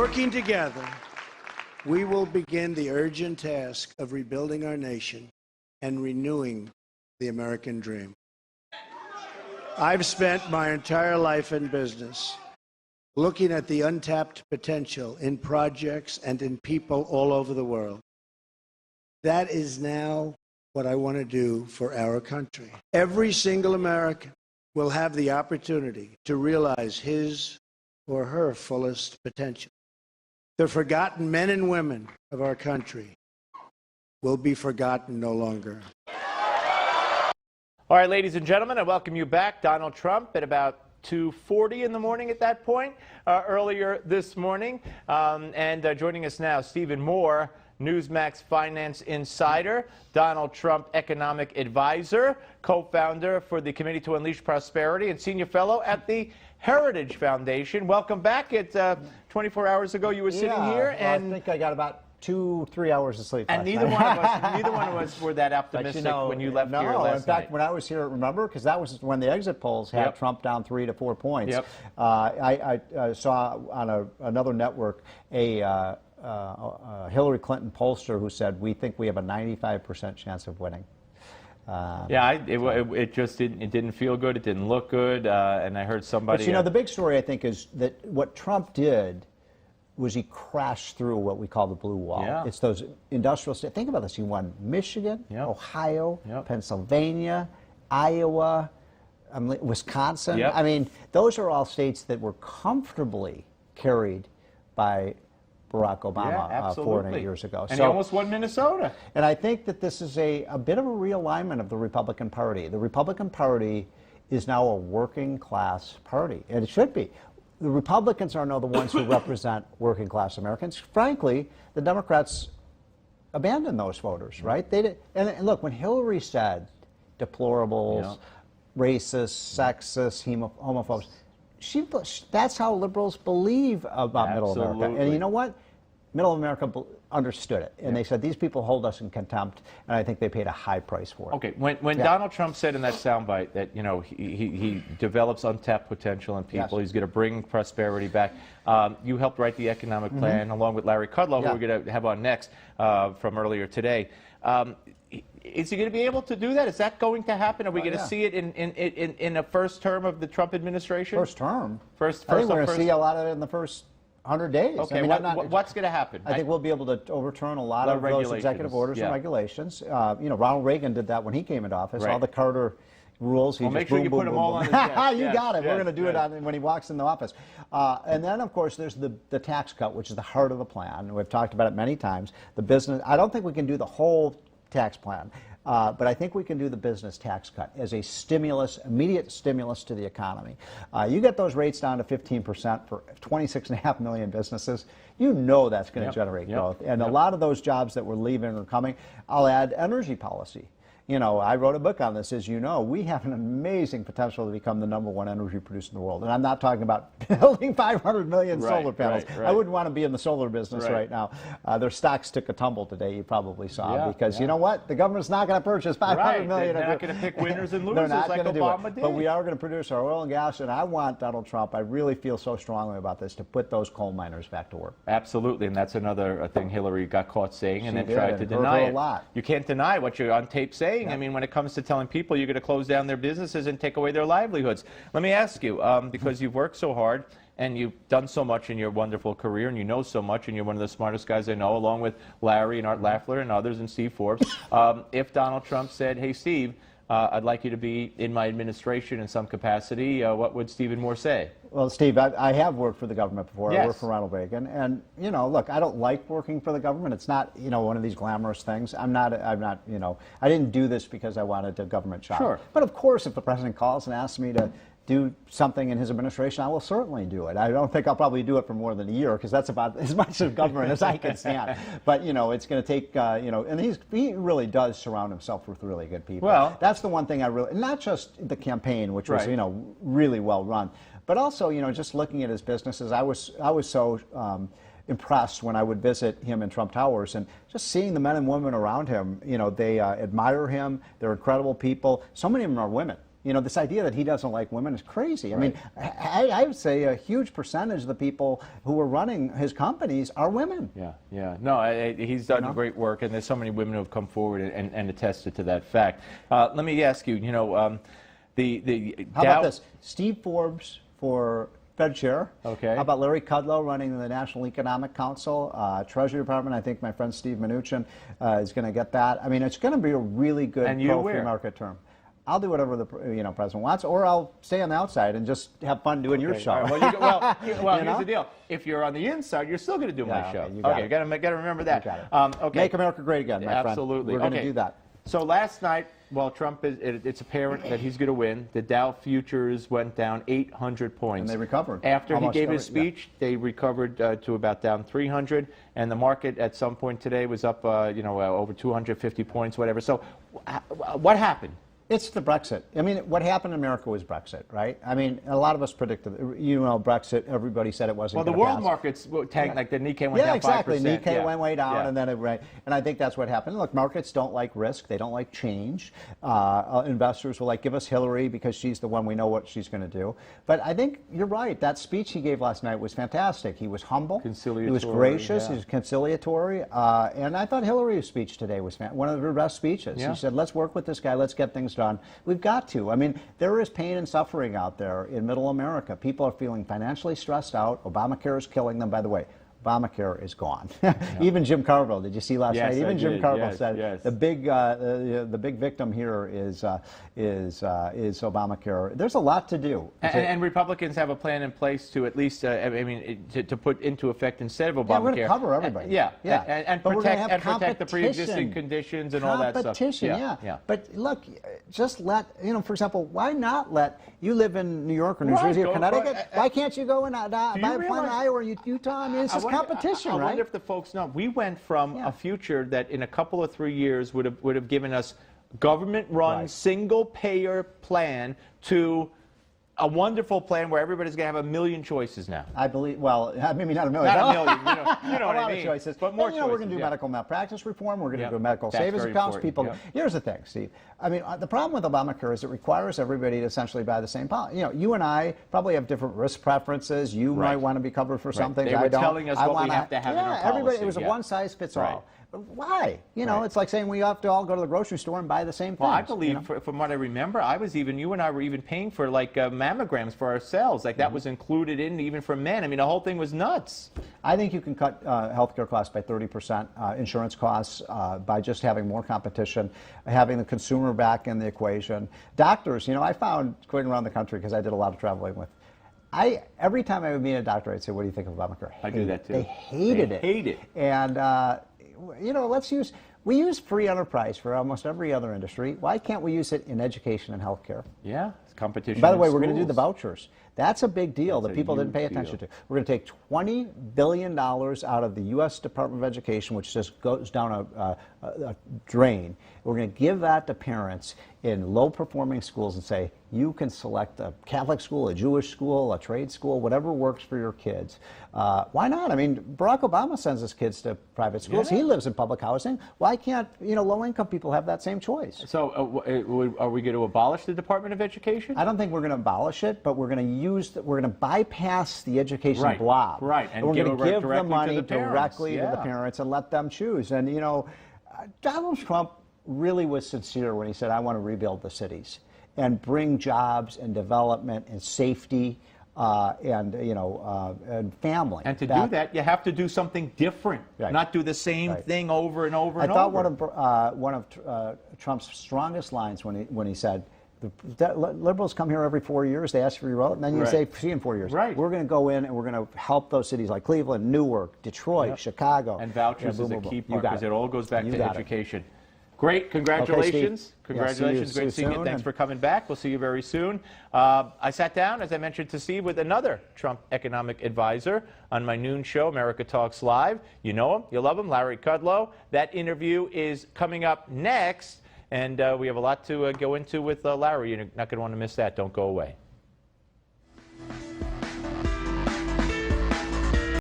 Working together, we will begin the urgent task of rebuilding our nation and renewing the American dream. I've spent my entire life in business looking at the untapped potential in projects and in people all over the world. That is now what I want to do for our country. Every single American will have the opportunity to realize his or her fullest potential. The forgotten men and women of our country will be forgotten no longer. All right, ladies and gentlemen, I welcome you back. Donald Trump at about 2:40 in the morning at that point, earlier this morning. Joining us now, Stephen Moore, Newsmax finance insider, Donald Trump economic advisor, co-founder for the Committee to Unleash Prosperity, and senior fellow at the Heritage Foundation. Welcome back. 24 hours ago you were sitting here, and I think I got about 2-3 hours of sleep. And neither one of us were that optimistic when you left here last night. In fact, when I was here, remember, because that was when the exit polls had Trump down 3 to 4 points. I saw on another network a Hillary Clinton pollster who said, we think we have a 95% chance of winning. It just didn't feel good. It didn't look good. And I heard somebody. But you know, the big story I think is that what Trump did was he crashed through what we call the blue wall. Yeah. It's those industrial states. Think about this. He won Michigan, Ohio, Pennsylvania, Iowa, Wisconsin. I mean, those are all states that were comfortably carried by Barack Obama 4 and 8 years ago. And he almost won Minnesota. And I think that this is a bit of a realignment of the Republican Party. The Republican Party is now a working class party, and it should be. The Republicans are now the ones who represent working class Americans. Frankly, the Democrats abandoned those voters, right? They did. And look, when Hillary said deplorables, racist, sexist, homophobes, that's how liberals believe about Middle America. And you know what? Middle America understood it, and they said these people hold us in contempt, and I think they paid a high price for it. Okay, when Donald Trump said in that soundbite that he develops untapped potential in people, he's going to bring prosperity back. You helped write the economic plan along with Larry Kudlow, who we're going to have on next from earlier today. Is he going to be able to do that? Is that going to happen? Are we going to see it in the first term of the Trump administration? First term. I think we're going to see a lot of it in the first 100 days. Okay, I mean, what's going to happen? I think we'll be able to overturn a lot of those executive orders and regulations. Ronald Reagan did that when he came into office. All the Carter rules. Well, make sure you put them all on his desk. You got it. We're going to do it when he walks in the office. And then, of course, there's the tax cut, which is the heart of the plan. We've talked about it many times. The business. I don't think we can do the whole tax plan. But I think we can do the business tax cut as a stimulus, immediate stimulus to the economy. You get those rates down to 15% for 26.5 million businesses, you know that's going to generate growth. And a lot of those jobs that we're leaving are coming. I'll add energy policy. You know, I wrote a book on this. As you know, we have an amazing potential to become the #1 energy producer in the world. And I'm not talking about building 500 million solar panels. I wouldn't want to be in the solar business right now. Their stocks took a tumble today, you probably saw, because you know what? The government's not going to purchase 500 million. They're not going to pick winners and losers They're not like Obama did. But we are going to produce our oil and gas, and I want Donald Trump, I really feel so strongly about this, to put those coal miners back to work. Absolutely, and that's another thing Hillary got caught saying and then tried to deny it. You can't deny what you're on tape saying. I mean, when it comes to telling people you're going to close down their businesses and take away their livelihoods. Let me ask you, because you've worked so hard and you've done so much in your wonderful career and you know so much and you're one of the smartest guys I know, along with Larry and Art Lafler and others and Steve Forbes, if Donald Trump said, hey, Steve, I'd like you to be in my administration in some capacity, what would Stephen Moore say? Well, Steve, I have worked for the government before. I worked for Ronald Reagan. And, you know, look, I don't like working for the government. It's not, you know, one of these glamorous things. I'm not, you know, I didn't do this because I wanted a government job. Sure. But, of course, if the president calls and asks me to do something in his administration, I will certainly do it. I don't think I'll probably do it for more than a year, because that's about as much of government as I can stand. But, you know, it's going to take, you know, and he really does surround himself with really good people. Well, that's the one thing I really, not just the campaign, which was, you know, really well run, but also, you know, just looking at his businesses, I was so impressed when I would visit him in Trump Towers, and just seeing the men and women around him. You know, they admire him. They're incredible people. So many of them are women. You know, this idea that he doesn't like women is crazy. I mean, I would say a huge percentage of the people who are running his companies are women. Yeah. No, he's done great work, and there's so many women who have come forward and attested to that fact. Let me ask you, how about this? Steve Forbes for Fed chair. Okay. How about Larry Kudlow running the National Economic Council, Treasury Department? I think my friend Steve Mnuchin is going to get that. I mean, it's going to be a really good pro-free market term. I'll do whatever the president wants, or I'll stay on the outside and just have fun doing your show. Right. Well, here's the deal. If you're on the inside, you're still going to do my show. You got to remember that. Make America great again, my friend. Absolutely. We're going to do that. So last night, Trump it's apparent that he's going to win. The Dow futures went down 800 points. And they recovered. After he gave his speech, they recovered to about down 300, and the market at some point today was up, over 250 points, whatever. So, what happened? It's the Brexit. I mean, what happened in America was Brexit, right? I mean, a lot of us predicted, Brexit. Everybody said it wasn't. Well, the world markets tanked, like the Nikkei went down 5%. Exactly. Nikkei went way down, and then and I think that's what happened. Look, markets don't like risk. They don't like change. Investors will give us Hillary because she's the one we know what she's going to do. But I think you're right. That speech he gave last night was fantastic. He was humble. Conciliatory. He was gracious. He was conciliatory. And I thought Hillary's speech today was one of her best speeches. He said, "Let's work with this guy. Let's get things done." We've got to. I mean, there is pain and suffering out there in middle America. People are feeling financially stressed out. Obamacare is killing them, by the way. Obamacare is gone. Even Jim Carville, did you see last night? Even Jim Carville said the big victim here is Obamacare. There's a lot to do. And Republicans have a plan in place to at least, to put into effect instead of Obamacare. Yeah, we're going to cover everybody. And protect the pre-existing conditions and all that stuff. Competition, But look, just let, for example, why not let, you live in New York or New Jersey or Connecticut, why can't you go and buy a plant in Iowa or Utah? I mean, it's just competition, right? I wonder if the folks know. We went from a future that in a couple of 3 years would have given us government-run, single-payer plan to a wonderful plan where everybody's going to have a million choices now. I believe, well, maybe not a million. Not a million, you know what I mean. Of choices. But more choices. We're going to do medical malpractice reform. We're going to do medical savings accounts. People. Here's the thing, Steve. I mean, the problem with Obamacare is it requires everybody to essentially buy the same policy. You and I probably have different risk preferences. You might want to be covered for some things. They were telling us what we have to have in our policy. Everybody, it was a one-size-fits-all. Why? It's like saying we have to all go to the grocery store and buy the same things. Well, I believe, from what I remember, you and I were even paying for mammograms for ourselves. That was included in even for men. I mean, the whole thing was nuts. I think you can cut healthcare costs by 30%, insurance costs by just having more competition, having the consumer back in the equation. Doctors, I found going around the country because I did a lot of traveling with. Every time I would meet a doctor, I'd say, "What do you think of Obamacare?" I do that too. They hated it. Hate it. And we use free enterprise for almost every other industry. Why can't we use it in education and healthcare? Yeah, it's competition. By the way, we're going to do the vouchers. That's a big deal that people didn't pay attention to. We're going to take $20 billion out of the U.S. Department of Education, which just goes down a drain. We're going to give that to parents in low-performing schools and say, you can select a Catholic school, a Jewish school, a trade school, whatever works for your kids. Why not? I mean, Barack Obama sends his kids to private schools. He lives in public housing. Why can't, low-income people have that same choice? So are we going to abolish the Department of Education? I don't think we're going to abolish it, but we're going to bypass the education blob. Right, and we're going to give the money directly to the parents and let them choose. And, Donald Trump really was sincere when he said, I want to rebuild the cities and bring jobs and development and safety and family. And to do that, you have to do something different, not do the same thing over and over and over. I thought one of Trump's strongest lines when he said, the liberals come here every 4 years, they ask for your vote, and then you say, see you in 4 years. Right. We're going to go in and we're going to help those cities like Cleveland, Newark, Detroit, Chicago. And vouchers is a key part because it all goes back to education. Great. Congratulations. Okay, congratulations. Great seeing you. Thanks for coming back. We'll see you very soon. I sat down, as I mentioned to Steve, with another Trump economic advisor on my noon show, America Talks Live. You know him. You love him, Larry Kudlow. That interview is coming up next, and we have a lot to go into with Larry. You're not going to want to miss that. Don't go away.